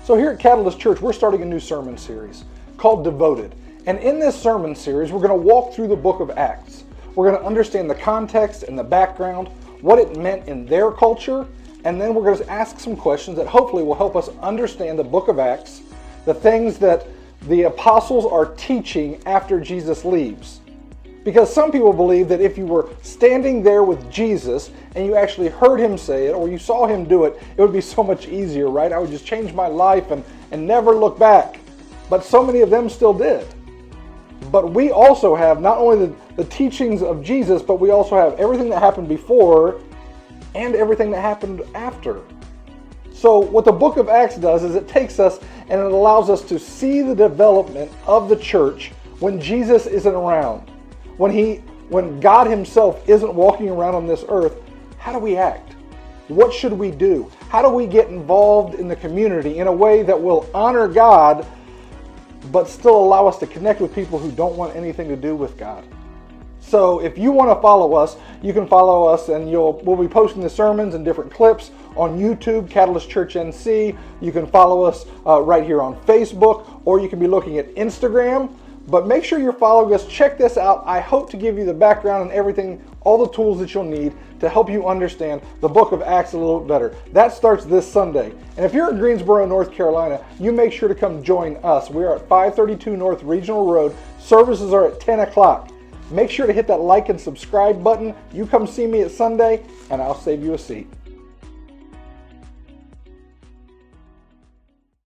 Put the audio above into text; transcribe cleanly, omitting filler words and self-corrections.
So here at Catalyst Church, we're starting a new sermon series called Devoted. And in this sermon series, we're going to walk through the book of Acts. We're going to understand the context and the background, what it meant in their culture, and then we're going to ask some questions that hopefully will help us understand the book of Acts, the things that the apostles are teaching after Jesus leaves. Because some people believe that if you were standing there with Jesus and you actually heard him say it or you saw him do it, it would be so much easier, right? I would just change my life and never look back. But so many of them still did. But we also have not only the teachings of Jesus, but we also have everything that happened before and everything that happened after. So what the book of Acts does is it takes us and it allows us to see the development of the church when Jesus isn't around. When God himself isn't walking around on this earth, how do we act? What should we do? How do we get involved in the community in a way that will honor God, but still allow us to connect with people who don't want anything to do with God? So if you want to follow us, you can follow us and we'll be posting the sermons and different clips on YouTube, Catalyst ChurchNC. You can follow us right here on Facebook, or you can be looking at Instagram. But make sure you're following us. Check this out. I hope to give you the background and everything, all the tools that you'll need to help you understand the book of Acts a little bit better. That starts this Sunday. And if you're in Greensboro, North Carolina, you make sure to come join us. We are at 532 North Regional Road. Services are at 10 o'clock. Make sure to hit that like and subscribe button. You come see me at Sunday, and I'll save you a seat.